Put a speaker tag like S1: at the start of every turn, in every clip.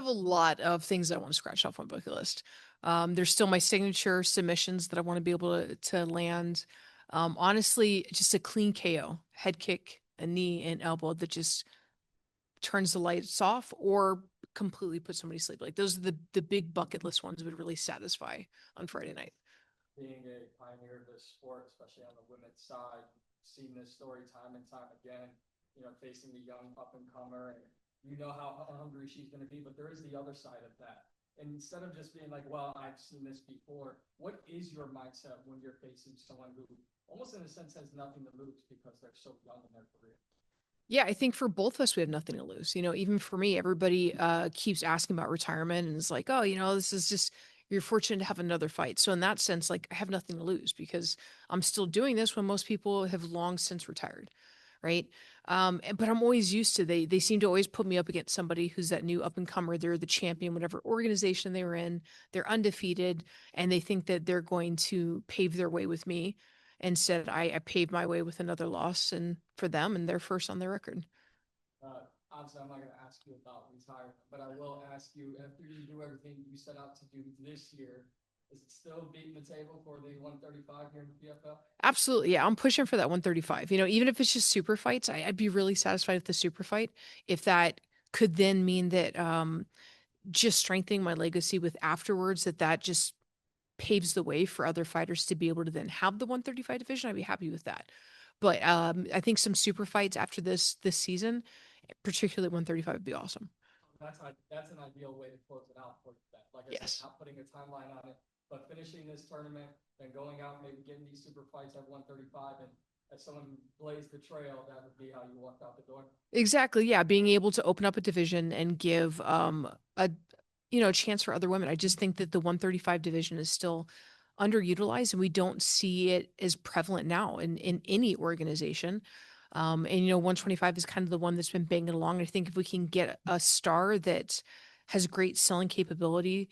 S1: have a lot of things that I want to scratch off my bucket list. There's still my signature submissions that I want to be able to land. Honestly, just a clean KO, head kick, a knee, and elbow that just turns the lights off or completely puts somebody to sleep. Like those are the big bucket list ones that would really satisfy on Friday night.
S2: Being a pioneer of this sport, especially on the women's side, seen this story time and time again, facing the young up and comer, and how hungry she's going to be, but there is the other side of that. And instead of just being like, well, I've seen this before, what is your mindset when you're facing someone who almost in a sense has nothing to lose because they're so young in their career?
S1: Yeah, I think for both of us, we have nothing to lose. Even for me, everybody keeps asking about retirement and it's like, oh, this is just, you're fortunate to have another fight. So in that sense, like I have nothing to lose because I'm still doing this when most people have long since retired. Right. But I'm always used to, they seem to always put me up against somebody who's that new up and comer. They're the champion, whatever organization they were in, they're undefeated and they think that they're going to pave their way with me. Instead, I paved my way with another loss and for them and they're first on their record.
S2: Obviously, I'm not going to ask you about retirement, but I will ask you, after you do everything you set out to do this year, is it still beating the table for the 135 here in the PFL?
S1: Absolutely. Yeah. I'm pushing for that 135. Even if it's just super fights, I'd be really satisfied with the super fight. If that could then mean that just strengthening my legacy with afterwards, that just paves the way for other fighters to be able to then have the 135 division, I'd be happy with that. But I think some super fights after this season, particularly 135, would be awesome.
S2: That's an ideal way to close it out for that. Like I said,
S1: Yes.
S2: not putting a timeline on it, but finishing this tournament, then going out, maybe getting these super fights at 135, and as someone who blazed the trail, that would be how you walked out the door.
S1: Exactly. Yeah. Being able to open up a division and give a chance for other women. I just think that the 135 division is still underutilized and we don't see it as prevalent now in any organization. And 125 is kind of the one that's been banging along. I think if we can get a star that has great selling capability,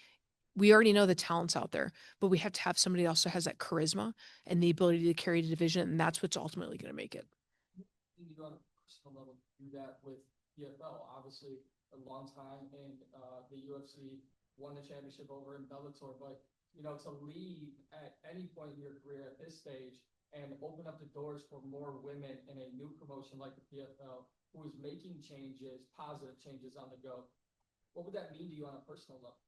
S1: we already know the talent's out there, but we have to have somebody else that has that charisma and the ability to carry the division, and that's what's ultimately going to make it.
S2: You on a personal level do that with PFL. Obviously, a long time in the UFC, won the championship over in Bellator, but to leave at any point in your career at this stage and open up the doors for more women in a new promotion like the PFL, who is making changes, positive changes on the go, what would that mean to you on a personal level?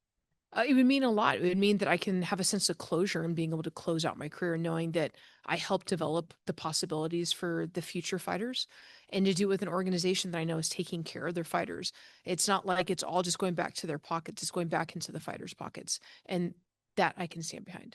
S1: It would mean a lot. It would mean that I can have a sense of closure and being able to close out my career, knowing that I helped develop the possibilities for the future fighters and to do it with an organization that I know is taking care of their fighters. It's not like it's all just going back to their pockets, it's going back into the fighters' pockets. And that I can stand behind.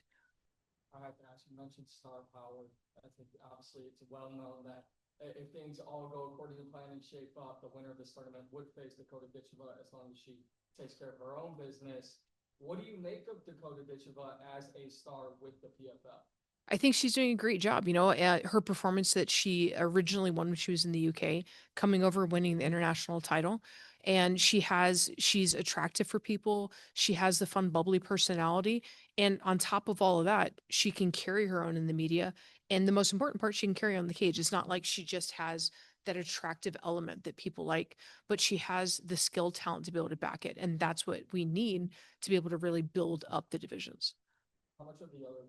S2: I have to ask, you mentioned star power. I think obviously it's well known that if things all go according to plan and shape up, the winner of this tournament would face Dakota Ditcheva as long as she takes care of her own business. What do you make of Dakota Ditcheva as a star with the PFL?
S1: I think she's doing a great job. Her performance that she originally won when she was in the UK, coming over, winning the international title. And she's attractive for people. She has the fun, bubbly personality. And on top of all of that, she can carry her own in the media. And the most important part, she can carry on the cage. It's not like she just has that attractive element that people like, but she has the skill, talent to be able to back it. And that's what we need to be able to really build up the divisions.
S2: How much of the other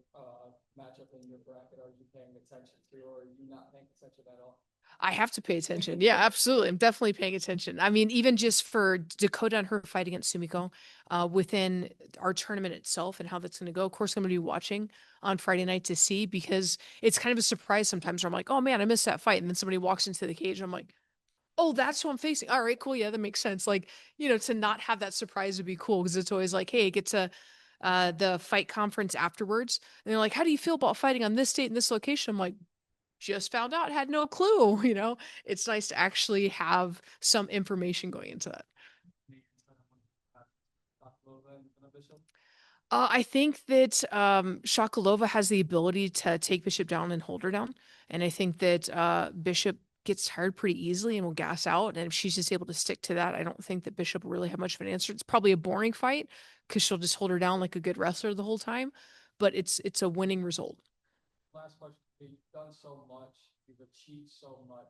S2: matchup in your bracket are you paying attention to, or are you not paying attention at all?
S1: I have to pay attention. Yeah, absolutely. I'm definitely paying attention. I mean, even just for Dakota and her fight against Sumiko within our tournament itself and how that's going to go. Of course, I'm going to be watching on Friday night to see because it's kind of a surprise sometimes where I'm like, oh man, I missed that fight. And then somebody walks into the cage and I'm like, oh, that's who I'm facing. All right, cool. Yeah, that makes sense. Like, to not have that surprise would be cool because it's always like, hey, get to the fight conference afterwards. And they're like, how do you feel about fighting on this date and this location? I'm like, just found out, had no clue. It's nice to actually have some information going into that. I think that Shakalova has the ability to take Bishop down and hold her down. And I think that Bishop gets tired pretty easily and will gas out. And if she's just able to stick to that, I don't think that Bishop will really have much of an answer. It's probably a boring fight because she'll just hold her down like a good wrestler the whole time. But it's a winning result.
S2: Last question. You've done so much, you've achieved so much.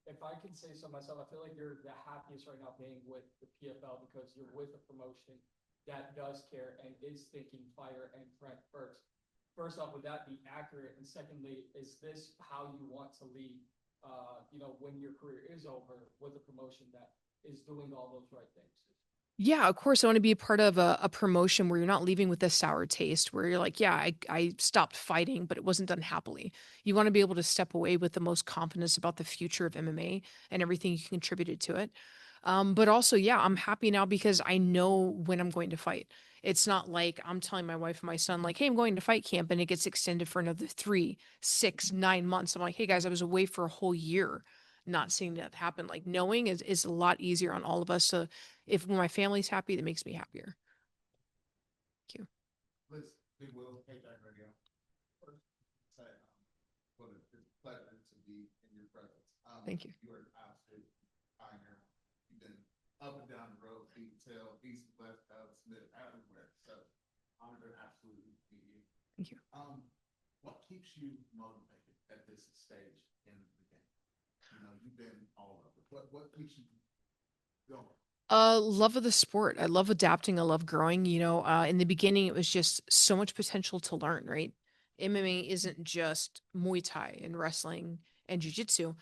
S2: if I can say so myself, I feel like you're the happiest right now being with the PFL because you're with a promotion that does care and is thinking fighter and friend first. First off, would that be accurate? And secondly, is this how you want to lead, when your career is over with a promotion that is doing all those right things?
S1: Yeah, of course, I want to be a part of a promotion where you're not leaving with a sour taste, where you're like, yeah, I stopped fighting, but it wasn't done happily. You want to be able to step away with the most confidence about the future of MMA and everything you contributed to it. But also, yeah, I'm happy now because I know when I'm going to fight. It's not like I'm telling my wife and my son, like, hey, I'm going to fight camp and it gets extended for another 3, 6, 9 months. I'm like, hey guys, I was away for a whole year not seeing that happen. Like knowing is a lot easier on all of us. So if when my family's happy, that makes me happier. Thank you.
S3: Liz, big Will, hey, Jack Radio. First, say, what it's a pleasure to be in your presence.
S1: Thank you.
S3: You are an absolute pioneer. You've been up and down the road, detail, east, west, Smith, everywhere. So, honored to absolutely meet you.
S1: Thank you.
S3: What keeps you motivated at this stage in the game? You've been all over. What keeps you going?
S1: Love of the sport. I love adapting. I love growing. In the beginning, it was just so much potential to learn, right? MMA isn't just Muay Thai and wrestling and jiu-jitsu.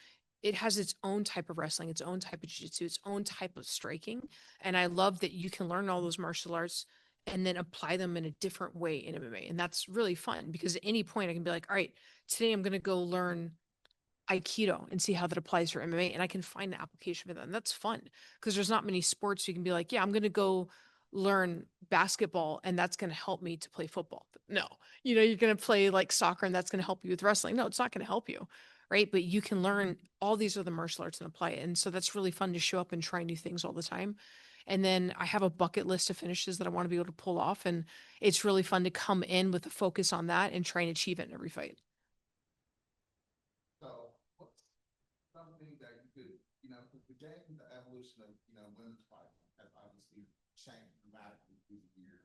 S1: It has its own type of wrestling, its own type of jiu-jitsu, its own type of striking. And I love that you can learn all those martial arts and then apply them in a different way in MMA. And that's really fun because at any point I can be like, all right, today I'm going to go learn Aikido and see how that applies for MMA. And I can find the application for that. And that's fun because there's not many sports you can be like, yeah, I'm going to go learn basketball and that's going to help me to play football. But no, you're going to play like soccer and that's going to help you with wrestling. No, it's not going to help you. Right. But you can learn all these other martial arts and apply it. And so that's really fun to show up and try new things all the time. And then I have a bucket list of finishes that I want to be able to pull off. And it's really fun to come in with a focus on that and try and achieve it in every fight.
S3: So, what's something that you could, because the game, the evolution of, women's fighting has obviously changed dramatically through the years.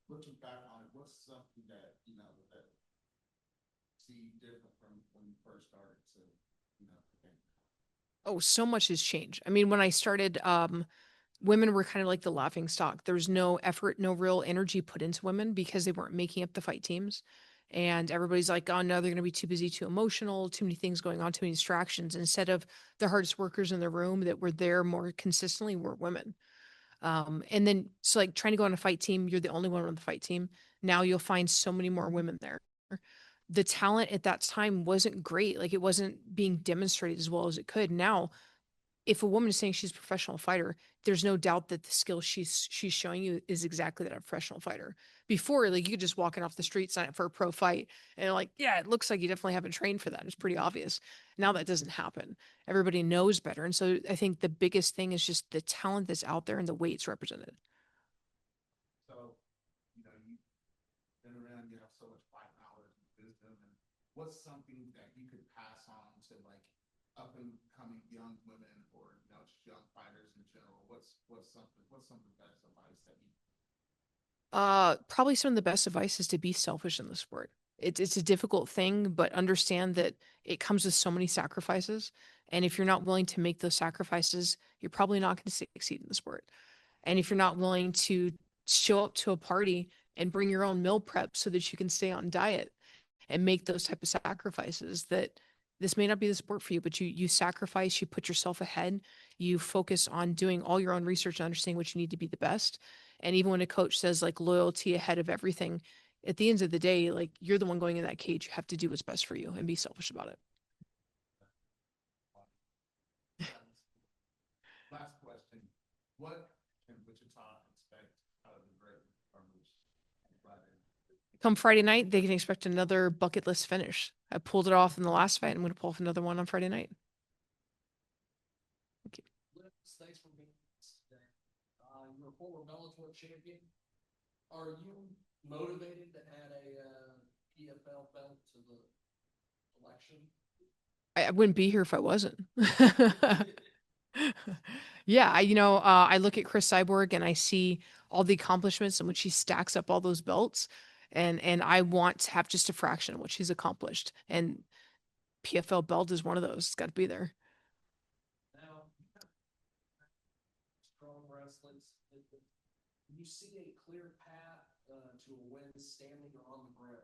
S3: Looking back on it, what's something that, that see different from when you first started to, the game?
S1: Oh, so much has changed. I mean, when I started, women were kind of like the laughing stock. There was no effort, no real energy put into women because they weren't making up the fight teams. And everybody's like, oh no, they're going to be too busy, too emotional, too many things going on, too many distractions. Instead of the hardest workers in the room that were there more consistently were women. And then, so like trying to go on a fight team, you're the only one on the fight team. Now you'll find so many more women there. The talent at that time wasn't great. Like it wasn't being demonstrated as well as it could. Now if a woman is saying she's a professional fighter, there's no doubt that the skill she's showing you is exactly that of a professional fighter. Before, like you could just walk in off the street, sign up for a pro fight, and like, yeah, it looks like you definitely haven't trained for that. It's pretty obvious. Now that doesn't happen. Everybody knows better. And so I think the biggest thing is just the talent that's out there and the way it's represented.
S3: So, you've been around, you have so much fight knowledge and wisdom, and what's something that you could pass on to like up and coming young women or just young fighters in general? What's some of the best advice that you?
S1: Probably some of the best advice is to be selfish in the sport. It's a difficult thing, but understand that it comes with so many sacrifices. And if you're not willing to make those sacrifices, you're probably not going to succeed in the sport. And if you're not willing to show up to a party and bring your own meal prep so that you can stay on diet and make those type of sacrifices, that this may not be the sport for you, but you sacrifice, you put yourself ahead, you focus on doing all your own research and understanding what you need to be the best. And even when a coach says like loyalty ahead of everything, at the end of the day, like you're the one going in that cage. You have to do what's best for you and be selfish about it.
S3: Last question. What can Wichita expect out of the great Carmouche on Friday?
S1: Come Friday night, they can expect another bucket list finish. I pulled it off in the last fight. I'm going to pull off another one on Friday night. Thank you.
S2: Liz, thanks for being with us today. You're a former Bellator champion. Are you motivated to add a PFL belt to the collection?
S1: I wouldn't be here if I wasn't. Yeah, I look at Chris Cyborg and I see all the accomplishments in which he stacks up all those belts, and I want to have just a fraction of what she's accomplished. And PFL belt is one of those. It's got to be there.
S4: Do you see a clear path to a win standing or on the ground?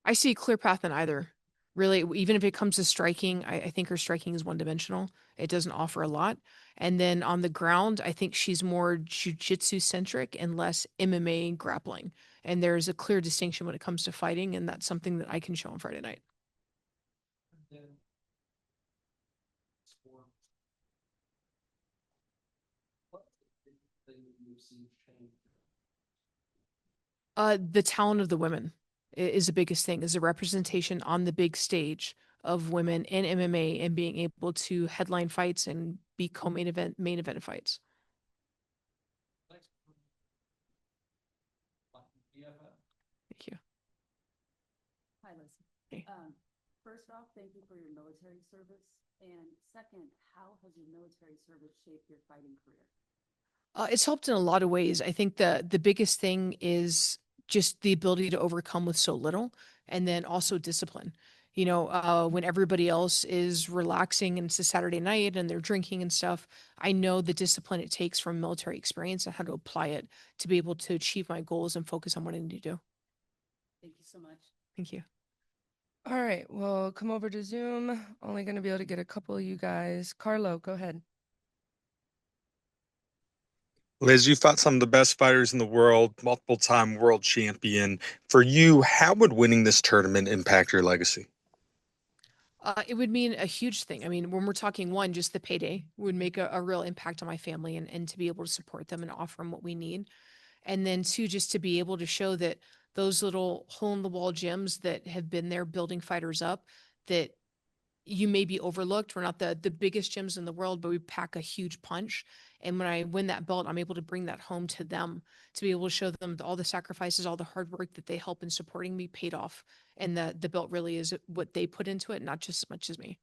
S1: I see a clear path in either. Really, even if it comes to striking, I think her striking is one dimensional. It doesn't offer a lot. And then on the ground, I think she's more jujitsu centric and less MMA grappling. And there's a clear distinction when it comes to fighting, and that's something that I can show on Friday night.
S4: And then sport. What thing that you've seen change?
S1: The talent of the women is the biggest thing, is the representation on the big stage of women in MMA and being able to headline fights and be main event fights.
S4: Thanks. PFL.
S1: Thank you.
S5: Hi, Liz.
S1: Hey.
S5: First off, thank you for your military service. And second, how has your military service shaped your fighting career?
S1: It's helped in a lot of ways. I think the biggest thing is just the ability to overcome with so little, and then also discipline. When everybody else is relaxing and it's a Saturday night and they're drinking and stuff, I know the discipline it takes from military experience and how to apply it to be able to achieve my goals and focus on what I need to do.
S5: Thank you so much.
S1: Thank you.
S6: All right, well, come over to Zoom. Only going to be able to get a couple of you guys. Carlo, go ahead.
S7: Liz, you fought some of the best fighters in the world, multiple time world champion. For you, how would winning this tournament impact your legacy?
S1: It would mean a huge thing. I mean, when we're talking one, just the payday would make a real impact on my family and to be able to support them and offer them what we need. And then two, just to be able to show that those little hole in the wall gyms that have been there building fighters up, that you may be overlooked. We're not the biggest gyms in the world, but we pack a huge punch. And when I win that belt, I'm able to bring that home to them, to be able to show them all the sacrifices, all the hard work that they help in supporting me paid off. And the belt really is what they put into it, not just as much as me.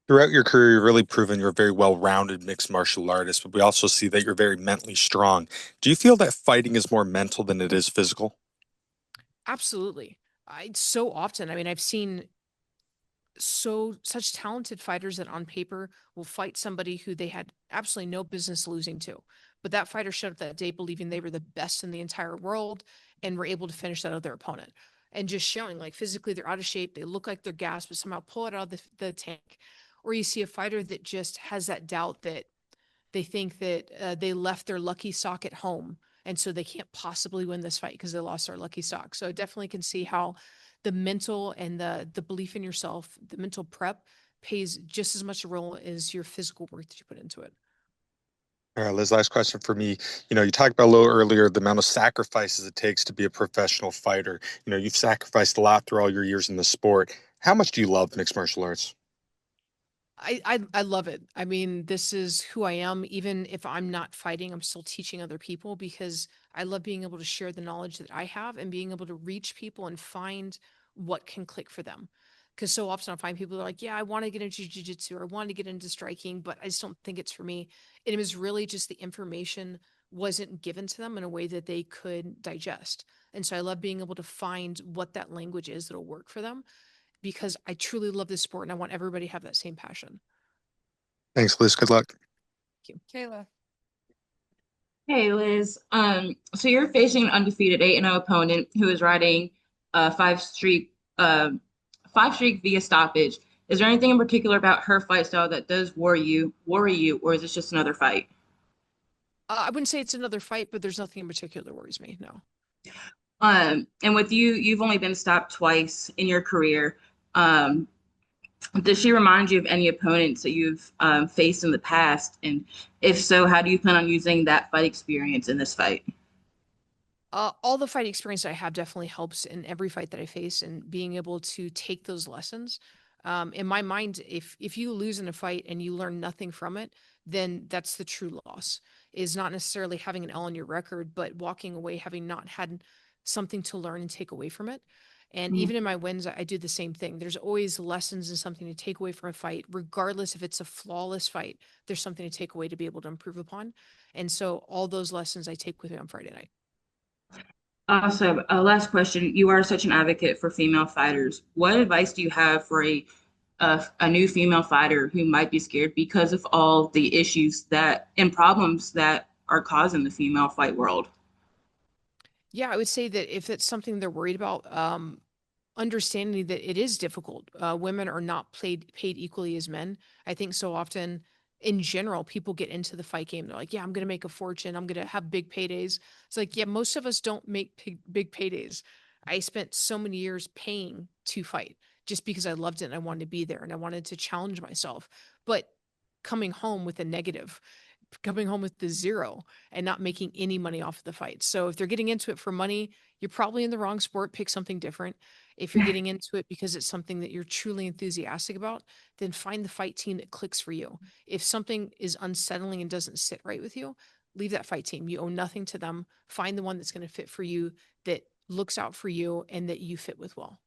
S7: Throughout your career, you've really proven you're a very well-rounded mixed martial artist, but we also see that you're very mentally strong. Do you feel that fighting is more mental than it is physical?
S1: Absolutely. I so often, I mean, I've seen such talented fighters that on paper will fight somebody who they had absolutely no business losing to. But that fighter showed up that day believing they were the best in the entire world and were able to finish that other opponent. And just showing like physically they're out of shape, they look like they're gassed, but somehow pull it out of the tank. Or you see a fighter that just has that doubt that they think that they left their lucky sock at home. And so they can't possibly win this fight because they lost their lucky sock. So I definitely can see how the mental and the belief in yourself, the mental prep plays just as much a role as your physical work that you put into it.
S7: All right, Liz, last question for me. You talked about a little earlier the amount of sacrifices it takes to be a professional fighter. You've sacrificed a lot through all your years in the sport. How much do you love mixed martial arts?
S1: I love it. I mean, this is who I am. Even if I'm not fighting, I'm still teaching other people because I love being able to share the knowledge that I have and being able to reach people and find what can click for them. Because so often I find people that are like, yeah, I want to get into jiu-jitsu or I want to get into striking, but I just don't think it's for me. And it was really just the information wasn't given to them in a way that they could digest. And so I love being able to find what that language is that'll work for them because I truly love this sport and I want everybody to have that same passion.
S7: Thanks, Liz. Good luck.
S1: Thank you.
S6: Kayla.
S8: Hey Liz, so you're facing an undefeated 8-0 opponent who is riding five streak, five streak via stoppage. Is there anything in particular about her fight style that does worry you, or is this just another fight?
S1: I wouldn't say it's another fight, but there's nothing in particular that worries me. No.
S8: And with you, you've only been stopped twice in your career. Um, does she remind you of any opponents that you've faced in the past? And if so, how do you plan on using that fight experience in this fight?
S1: All the fight experience I have definitely helps in every fight that I face and being able to take those lessons. In my mind, if you lose in a fight and you learn nothing from it, then that's the true loss. Is not necessarily having an L on your record, but walking away having not had something to learn and take away from it. And
S8: Mhm.
S1: even in my wins, I do the same thing. There's always lessons and something to take away from a fight, regardless if it's a flawless fight. There's something to take away to be able to improve upon. And so all those lessons I take with me on Friday night.
S8: Also, last question. You are such an advocate for female fighters. What advice do you have for a new female fighter who might be scared because of all the issues that and problems that are causing the female fight world?
S1: Yeah, I would say that if it's something they're worried about, understanding that it is difficult. Women are not paid equally as men. I think so often in general, people get into the fight game. They're like, yeah, I'm going to make a fortune. I'm going to have big paydays. It's like, yeah, most of us don't make big paydays. I spent so many years paying to fight just because I loved it and I wanted to be there and I wanted to challenge myself. But coming home with a negative, coming home with the zero and not making any money off of the fight. So if they're getting into it for money, you're probably in the wrong sport. Pick something different. If you're getting into it because it's something that you're truly enthusiastic about, then find the fight team that clicks for you. If something is unsettling and doesn't sit right with you, leave that fight team. You owe nothing to them. Find the one that's going to fit for you, that looks out for you, and that you fit with well.